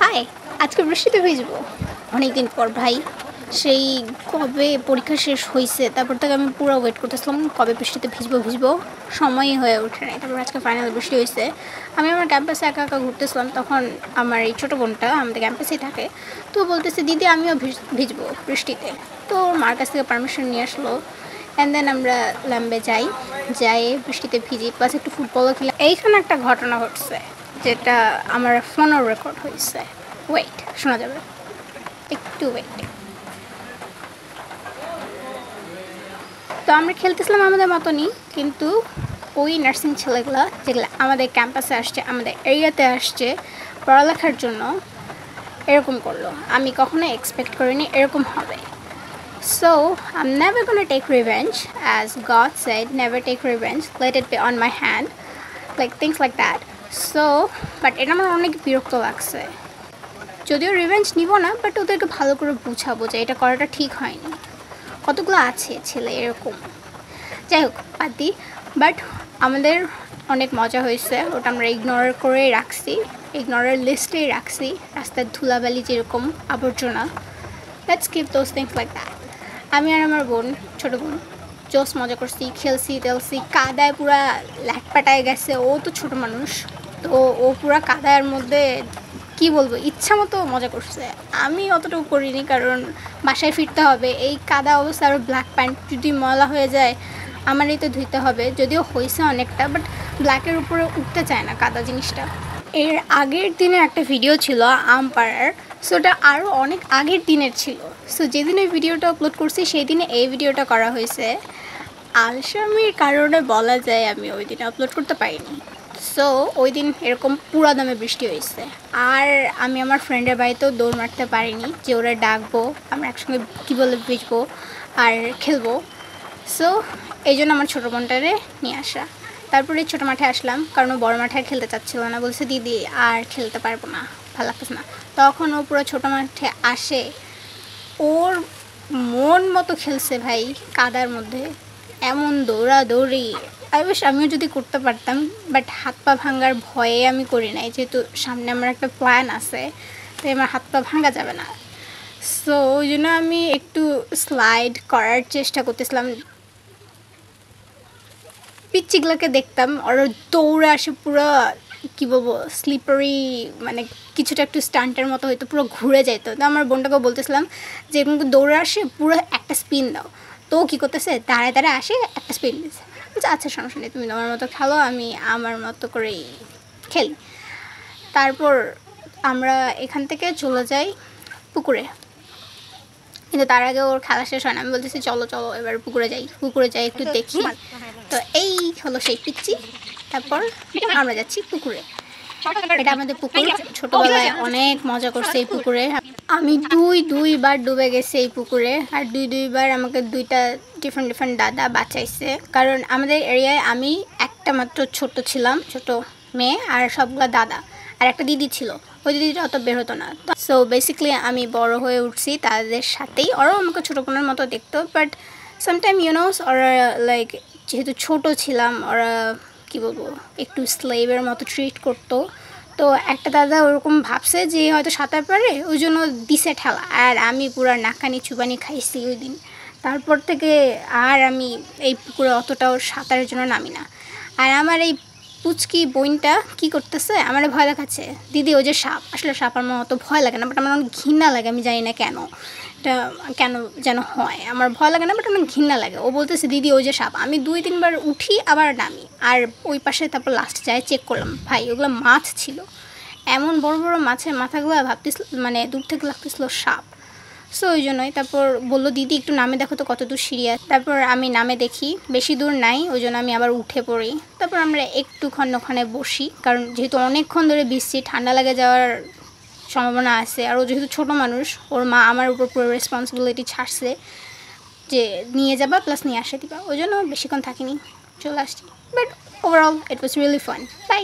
High, আজকে বৃষ্টিতে ভিজবো অনেকদিন পর ভাই। সেই কবে পরীক্ষা শেষ হয়েছে তারপর থেকে আমি পুরো ওয়েট করতেছিলাম কবে বৃষ্টিতে ভিজবো। সময়ই হয়ে ওঠে নাই। তারপর আজকে ফাইনাল বৃষ্টি হয়েছে। আমি আমার ক্যাম্পাসে একা একা ঘুরতেছিলাম, তখন আমার এই ছোটো বোনটা আমাদের ক্যাম্পাসেই থাকে, তো বলতেছে দিদি আমিও ভিজবো বৃষ্টিতে। তো ওর মার কাছ থেকে পারমিশন নিয়ে আসলো। অ্যান্ড দেন আমরা ল্যাম্বে যাই বৃষ্টিতে ভিজি, প্লাস একটু ফুটবলও খেলি। এইখানে একটা ঘটনা ঘটছে যেটা আমার ফোনও রেকর্ড হয়েছে। ওয়েট, শোনা যাবে? একটু ওয়েট। তো আমরা খেলতেছিলাম আমাদের মতনই, কিন্তু ওই নার্সিং ছেলেগুলো যেগুলো আমাদের ক্যাম্পাসে আসছে, আমাদের এরিয়াতে আসছে পড়ালেখার জন্য, এরকম করলো। আমি কখনো এক্সপেক্ট করিনি এরকম হবে। So I'm never gonna take revenge, as God said, never take revenge, let it be on my hand, like things like that. So but এটা আমার অনেক বিরক্ত লাগছে। যদিও রিভেঞ্জ নিব না, বাট ওদেরকে ভালো করে বুঝাবো যে এটা করাটা ঠিক হয়নি। কতগুলো আছে ছেলে এরকম, যাই হোক বাদ দিই। বাট আমাদের অনেক মজা হয়েছে, ওটা আমরা ইগনোর করে রাখছি, ইগনোরের লিস্টেই রাখছি। রাস্তার ধুলাবালি যেরকম আবর্জনা, let's keep those things like that. আমি আর আমার বোন, ছোটো বোন, জোস মজা করছি, খেলছি টেলছি, কাদায় পুরা ল্যাটপাটায় গেছে। ও তো ছোটো মানুষ, তো ও পুরা কাদার মধ্যে কি বলবো ইচ্ছা মতো মজা করছে। আমি অতটুকু করিনি, কারণ বাসায় ফিরতে হবে। এই কাদা অবস্থা, আর ব্ল্যাক প্যান্ট যদি ময়লা হয়ে যায় আমারই তো ধুইতে হবে। যদিও হয়েছে অনেকটা, বাট ব্ল্যাকের উপরে উঠতে চায় না কাদা জিনিসটা। এর আগের দিনে একটা ভিডিও ছিল আম পাড়ার, সো ওটা আরও অনেক আগের দিনের ছিল। সো যেদিন ওই ভিডিওটা আপলোড করছি সেই দিনে এই ভিডিওটা করা হয়েছে। আলসামির কারণে বলা যায় আমি ওই দিনে আপলোড করতে পারিনি। সো ওই দিন এরকম পুরা দামে বৃষ্টি হয়েছে, আর আমি আমার ফ্রেন্ডের বাড়িতেও দৌড় মারতে পারিনি যে ওরা ডাকবো, আমরা একসঙ্গে কী বলে ভিজবো আর খেলবো। সো এই জন্য আমার ছোটো বোনটারে নিয়ে আসা। তারপরে ছোটো মাঠে আসলাম, কারণ ও বড় মাঠে আর খেলতে চাচ্ছিল না, বলছে দিদি আর খেলতে পারবো না, ভালো লাগতেছে না। তখন ও পুরো ছোটো মাঠে আসে, ওর মন মতো খেলছে ভাই কাদার মধ্যে, এমন দৌড়াদৌড়ি। আই উইশ আমিও যদি করতে পারতাম, বাট হাত পা ভাঙার ভয়ে আমি করি নাই, যেহেতু সামনে আমার একটা প্ল্যান আছে, তাই আমার হাত পা ভাঙা যাবে না। সো ওই জন্য আমি একটু স্লাইড করার চেষ্টা করতেছিলাম। পিচ্চিগুলোকে দেখতাম ওরা দৌড়ে আসে পুরো, কী বলবো, স্লিপারি, মানে কিছুটা একটু স্টান্টের মতো হয়তো পুরো ঘুরে যেত। তো আমার বোনটাকে বলতেছিলাম যে এরকম দৌড়ে আসে পুরো একটা স্পিন দাও। তো কী করতেছে, দাঁড়ায় দাঁড়ায় আসে একটা স্পিন দিচ্ছে। আচ্ছা সমস্যা নেই, তুমি তোমার মতো খেলো, আমি আমার মতো করেই খেলি। তারপর আমরা এখান থেকে চলে যাই পুকুরে, কিন্তু তার আগে ওর খেলা শেষ হয় না। আমি বলতেছি চলো চলো এবার পুকুরে যাই একটু দেখি। তো এই হলো সেই পিচ্চি। তারপর আমরা যাচ্ছি পুকুরে। এটা আমাদের পুকুর, ছোটোবেলায় অনেক মজা করছে এই পুকুরে। আমি দুইবার ডুবে গেছি এই পুকুরে, আর দুইবার আমাকে দুইটা ডিফারেন্ট দাদা বাঁচাইছে। কারণ আমাদের এরিয়ায় আমি একটা মাত্র ছোট ছিলাম, ছোট মেয়ে, আর সবগুলো দাদা, আর একটা দিদি ছিল। ওই দিদিটা অত বের হতো না। সো বেসিক্যালি আমি বড় হয়ে উঠছি তাদের সাথেই। ওরাও আমাকে ছোটো বোনের মতো দেখতো, বাট সামটাইম ইউনোস ওরা লাইক, যেহেতু ছোট ছিলাম ওরা কী বলবো একটু স্লেভের মতো ট্রিট করতো। তো একটা দাদা ওরকম ভাবছে যে হয়তো সাঁতার পারে, ওই জন্য দিছে ঠেলা, আর আমি পুরো নাকানি চুবানি খাইছি ওই দিন। তারপর থেকে আর আমি এই পুকুরে অতটাও সাঁতারের জন্য নামি না। আর আমার এই পুচকি বোনটা কী করতেছে, আমার ভয় দেখাচ্ছে, দিদি ওই যে সাপ। আসলে সাপ আমার অত ভয় লাগে না, বাট আমার অনেক ঘৃণা লাগে। আমি জানি না কেন, এটা কেন যেন হয়, আমার ভয় লাগে না, বাট অনেক ঘৃণা লাগে। ও বলতেছে দিদি ওই যে সাপ। আমি 2-3 বার উঠি আবার নামি, আর ওই পাশে তারপর লাস্ট যায় চেক করলাম, ভাই ওগুলো মাছ ছিল। এমন বড় বড় মাছের মাথাগুলো ভাবতেছিল, মানে দূর থেকে লাগতেছিল সাপ। সো ওই জন্যই তারপর বললো দিদি একটু নামে দেখো তো কত দূর সিঁড়ি আছে। তারপর আমি নামে দেখি বেশি দূর নাই, ওই জন্য আমি আবার উঠে পড়ি। তারপর আমরা একটুক্ষণ ওখানে বসি, কারণ যেহেতু অনেকক্ষণ ধরে ভিজছি, ঠান্ডা লেগে যাওয়ার সম্ভাবনা আছে। আর ও যেহেতু ছোটো মানুষ, ওর মা আমার উপর পুরো রেসপন্সিবিলিটি ছাড়ছে যে নিয়ে যাবা প্লাস নিয়ে আসে দিবা, ওই জন্য বেশিক্ষণ থাকিনি, চলে আসছি। But overall it was really fun. By.